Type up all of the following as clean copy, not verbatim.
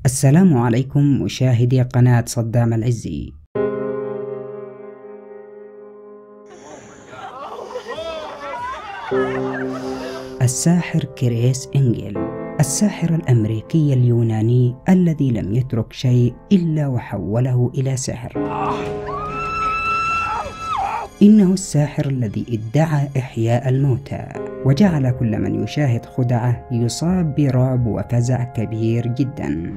السلام عليكم مشاهدي قناة صدام العزي. الساحر كريس إنجل، الساحر الأمريكي اليوناني الذي لم يترك شيء إلا وحوله إلى سحر. إنه الساحر الذي ادعى إحياء الموتى، وجعل كل من يشاهد خدعه يصاب برعب وفزع كبير جدا.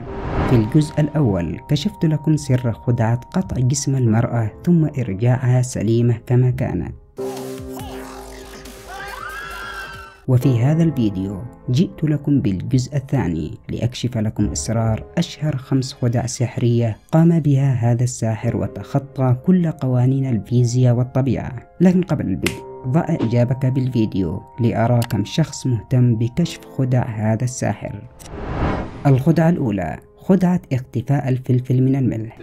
في الجزء الأول كشفت لكم سر خدعة قطع جسم المرأة ثم إرجاعها سليمة كما كانت. وفي هذا الفيديو جئت لكم بالجزء الثاني لأكشف لكم أسرار أشهر 5 خدع سحرية قام بها هذا الساحر وتخطى كل قوانين الفيزياء والطبيعة. لكن قبل البدء ضع إعجابك بالفيديو لأرى كم شخص مهتم بكشف خدع هذا الساحر. الخدعة الأولى، خدعة اختفاء الفلفل من الملح.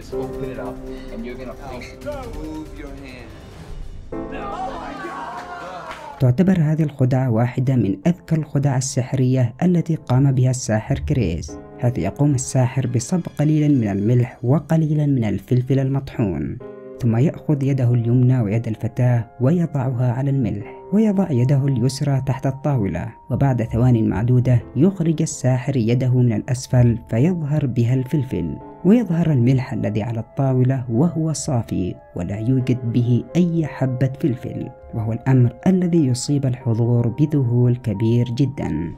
تعتبر هذه الخدعة واحدة من أذكى الخدع السحرية التي قام بها الساحر كريس، حيث يقوم الساحر بصب قليلا من الملح وقليلا من الفلفل المطحون، ثم يأخذ يده اليمنى ويد الفتاة ويضعها على الملح، ويضع يده اليسرى تحت الطاولة، وبعد ثوان معدودة يخرج الساحر يده من الأسفل فيظهر بها الفلفل، ويظهر الملح الذي على الطاولة وهو صافي ولا يوجد به أي حبة فلفل، وهو الأمر الذي يصيب الحضور بذهول كبير جدا.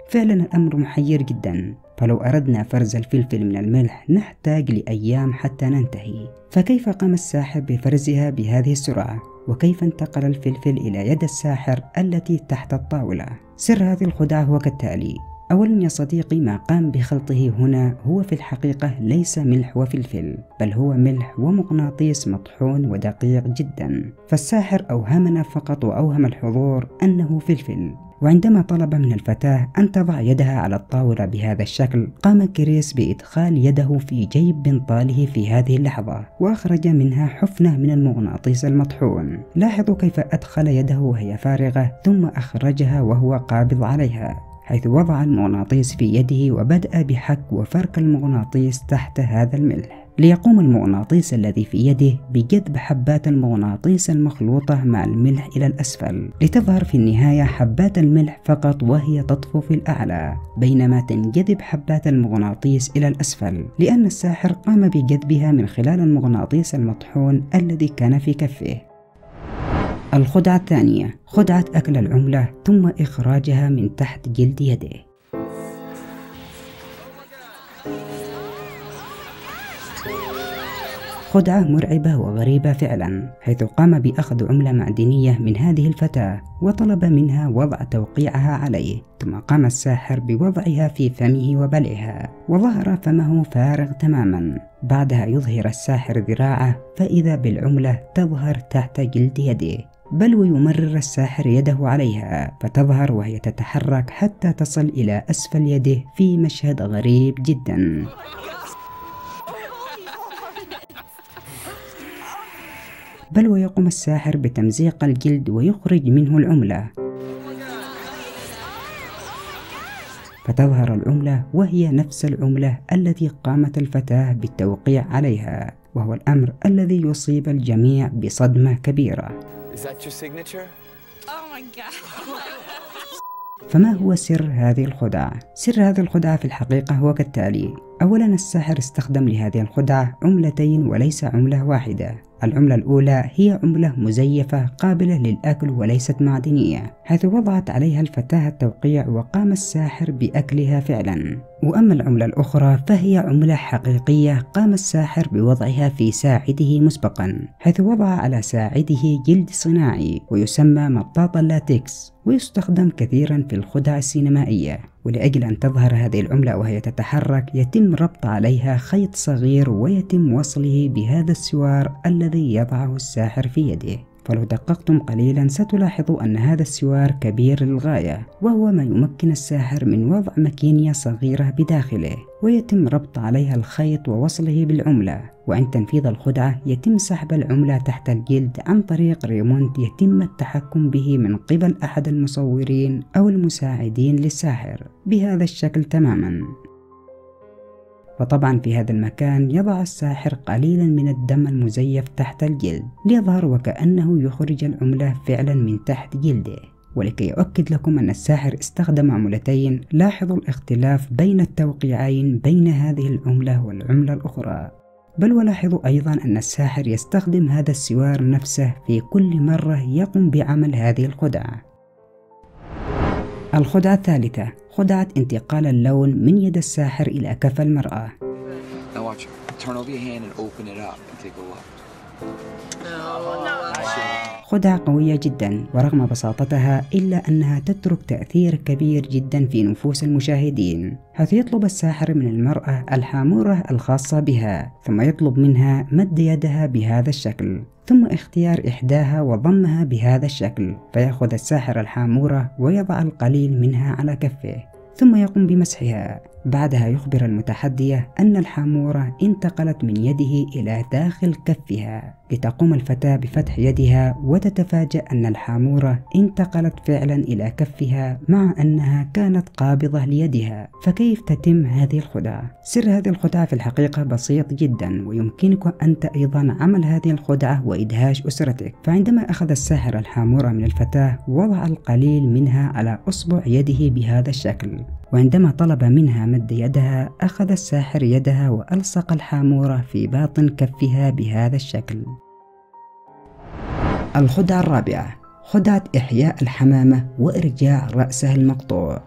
فعلا الأمر محير جدا، فلو أردنا فرز الفلفل من الملح نحتاج لأيام حتى ننتهي، فكيف قام الساحر بفرزها بهذه السرعة؟ وكيف انتقل الفلفل إلى يد الساحر التي تحت الطاولة؟ سر هذه الخدعة هو كالتالي. أولا يا صديقي، ما قام بخلطه هنا هو في الحقيقة ليس ملح وفلفل، بل هو ملح ومغناطيس مطحون ودقيق جدا، فالساحر أوهمنا فقط وأوهم الحضور أنه فلفل. وعندما طلب من الفتاة أن تضع يدها على الطاولة بهذا الشكل، قام كريس بإدخال يده في جيب بنطاله في هذه اللحظة، وأخرج منها حفنة من المغناطيس المطحون. لاحظوا كيف أدخل يده وهي فارغة ثم أخرجها وهو قابض عليها، حيث وضع المغناطيس في يده وبدأ بحك وفرك المغناطيس تحت هذا الملح، ليقوم المغناطيس الذي في يده بجذب حبات المغناطيس المخلوطة مع الملح إلى الأسفل، لتظهر في النهاية حبات الملح فقط وهي تطفو في الأعلى، بينما تنجذب حبات المغناطيس إلى الأسفل، لأن الساحر قام بجذبها من خلال المغناطيس المطحون الذي كان في كفه. الخدعة الثانية، خدعة أكل العملة ثم إخراجها من تحت جلد يده. خدعة مرعبة وغريبة فعلا، حيث قام بأخذ عملة معدنية من هذه الفتاة وطلب منها وضع توقيعها عليه، ثم قام الساحر بوضعها في فمه وبلعها، وظهر فمه فارغ تماما. بعدها يظهر الساحر ذراعه فإذا بالعملة تظهر تحت جلد يده، بل ويمرر الساحر يده عليها فتظهر وهي تتحرك حتى تصل إلى أسفل يده في مشهد غريب جدا. بل ويقوم الساحر بتمزيق الجلد ويخرج منه العملة، فتظهر العملة وهي نفس العملة التي قامت الفتاة بالتوقيع عليها، وهو الأمر الذي يصيب الجميع بصدمة كبيرة. فما هو سر هذه الخدعة؟ سر هذه الخدعة في الحقيقة هو كالتالي. أولا الساحر استخدم لهذه الخدعة عملتين وليس عملة واحدة. العملة الأولى هي عملة مزيفة قابلة للأكل وليست معدنية، حيث وضعت عليها الفتاة التوقيع وقام الساحر بأكلها فعلا. وأما العملة الأخرى فهي عملة حقيقية قام الساحر بوضعها في ساعده مسبقا، حيث وضع على ساعده جلد صناعي ويسمى مطاط اللاتكس، ويستخدم كثيرا في الخدع السينمائية. ولأجل أن تظهر هذه العملة وهي تتحرك يتم ربط عليها خيط صغير ويتم وصله بهذا السوار الذي يضعه الساحر في يده، فلو دققتم قليلا ستلاحظوا أن هذا السوار كبير للغاية، وهو ما يمكن الساحر من وضع ماكينة صغيرة بداخله، ويتم ربط عليها الخيط ووصله بالعملة، وعند تنفيذ الخدعة يتم سحب العملة تحت الجلد عن طريق ريموت يتم التحكم به من قبل أحد المصورين أو المساعدين للساحر بهذا الشكل تماما. وطبعا في هذا المكان يضع الساحر قليلا من الدم المزيف تحت الجلد ليظهر وكأنه يخرج العملة فعلا من تحت جلده. ولكي أؤكد لكم أن الساحر استخدم عملتين، لاحظوا الاختلاف بين التوقيعين بين هذه العملة والعملة الأخرى. بل ولاحظوا أيضا أن الساحر يستخدم هذا السوار نفسه في كل مرة يقوم بعمل هذه الخدعة. الخدعة الثالثة، خدعة انتقال اللون من يد الساحر إلى كف المرأة. خدعة قوية جدا، ورغم بساطتها إلا أنها تترك تأثير كبير جدا في نفوس المشاهدين، حيث يطلب الساحر من المرأة الحامورة الخاصة بها، ثم يطلب منها مد يدها بهذا الشكل، ثم اختيار إحداها وضمها بهذا الشكل، فيأخذ الساحر الحامورة ويضع القليل منها على كفه، ثم يقوم بمسحها. بعدها يخبر المتحدية أن الحامورة انتقلت من يده إلى داخل كفها، لتقوم الفتاة بفتح يدها وتتفاجأ أن الحامورة انتقلت فعلا إلى كفها مع أنها كانت قابضة ليدها. فكيف تتم هذه الخدعة؟ سر هذه الخدعة في الحقيقة بسيط جدا، ويمكنك أنت أيضا عمل هذه الخدعة وإدهاش أسرتك. فعندما أخذ الساحر الحامورة من الفتاة وضع القليل منها على أصبع يده بهذا الشكل، وعندما طلب منها مد يدها أخذ الساحر يدها وألصق الحامورة في باطن كفها بهذا الشكل. الخدعة الرابعة، خدعة إحياء الحمامة وإرجاع رأسها المقطوع.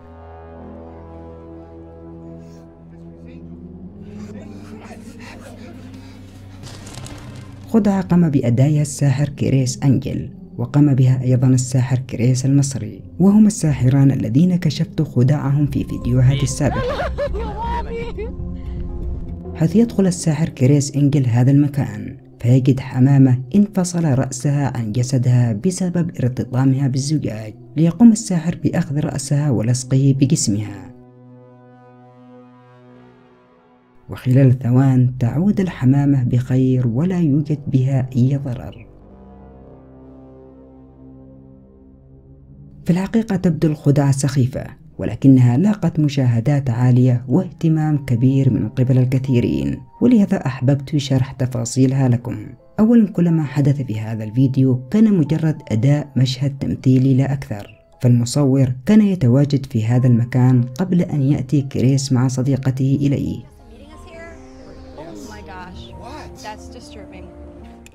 خدعة قام بأدائها الساحر كريس أنجل، وقام بها أيضا الساحر كريس المصري، وهما الساحران الذين كشفت خدعهم في فيديوهات السابقة. حيث يدخل الساحر كريس أنجل هذا المكان فيجد حمامة انفصل رأسها عن جسدها بسبب ارتطامها بالزجاج، ليقوم الساحر بأخذ رأسها ولصقه بجسمها، وخلال ثوان تعود الحمامة بخير ولا يوجد بها أي ضرر. في الحقيقة تبدو الخدعة سخيفة، ولكنها لاقت مشاهدات عالية واهتمام كبير من قبل الكثيرين، ولهذا أحببت شرح تفاصيلها لكم. أولا، كل ما حدث في هذا الفيديو كان مجرد أداء مشهد تمثيلي لا أكثر، فالمصور كان يتواجد في هذا المكان قبل أن يأتي كريس مع صديقته إليه.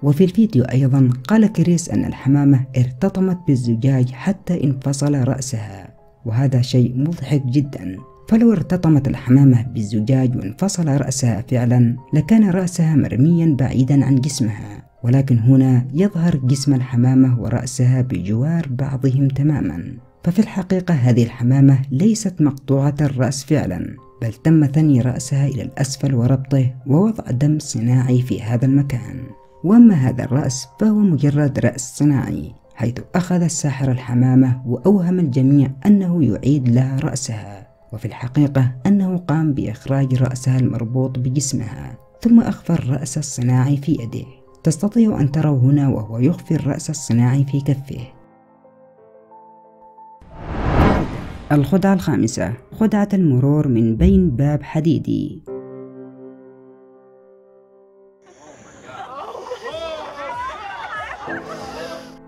وفي الفيديو أيضا قال كريس أن الحمامة ارتطمت بالزجاج حتى انفصل رأسها، وهذا شيء مضحك جدا. فلو ارتطمت الحمامة بالزجاج وانفصل رأسها فعلا لكان رأسها مرميا بعيدا عن جسمها، ولكن هنا يظهر جسم الحمامة ورأسها بجوار بعضهم تماما. ففي الحقيقة هذه الحمامة ليست مقطوعة الرأس فعلا، بل تم ثني رأسها إلى الأسفل وربطه ووضع دم صناعي في هذا المكان. وأما هذا الرأس فهو مجرد رأس صناعي، حيث أخذ الساحر الحمامة وأوهم الجميع أنه يعيد لها رأسها، وفي الحقيقة أنه قام بإخراج رأسها المربوط بجسمها ثم أخفى الرأس الصناعي في يده. تستطيع أن تروا هنا وهو يخفي الرأس الصناعي في كفه. الخدعة الخامسة، خدعة المرور من بين باب حديدي.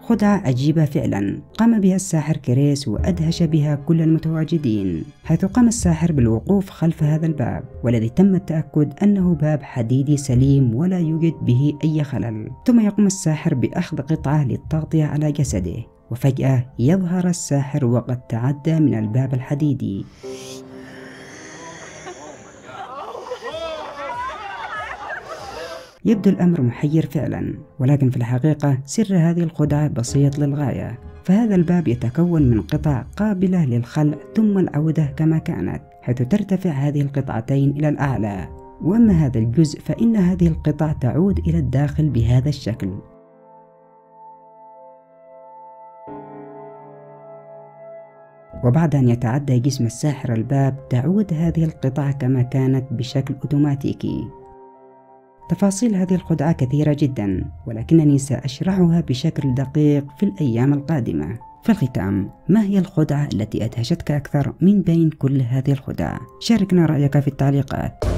خدعة عجيبة فعلا قام بها الساحر كريس وأدهش بها كل المتواجدين، حيث قام الساحر بالوقوف خلف هذا الباب، والذي تم التأكد أنه باب حديدي سليم ولا يوجد به أي خلل. ثم يقوم الساحر بأخذ قطعة للتغطية على جسده، وفجأة يظهر الساحر وقد تعدى من الباب الحديدي. يبدو الأمر محير فعلا، ولكن في الحقيقة سر هذه الخدعة بسيط للغاية. فهذا الباب يتكون من قطع قابلة للخلع ثم العودة كما كانت، حيث ترتفع هذه القطعتين إلى الأعلى، وأما هذا الجزء فإن هذه القطع تعود إلى الداخل بهذا الشكل. وبعد أن يتعدى جسم الساحر الباب تعود هذه القطعة كما كانت بشكل أوتوماتيكي. تفاصيل هذه الخدعة كثيرة جدا، ولكنني سأشرحها بشكل دقيق في الأيام القادمة. في الختام، ما هي الخدعة التي أدهشتك أكثر من بين كل هذه الخدع؟ شاركنا رأيك في التعليقات.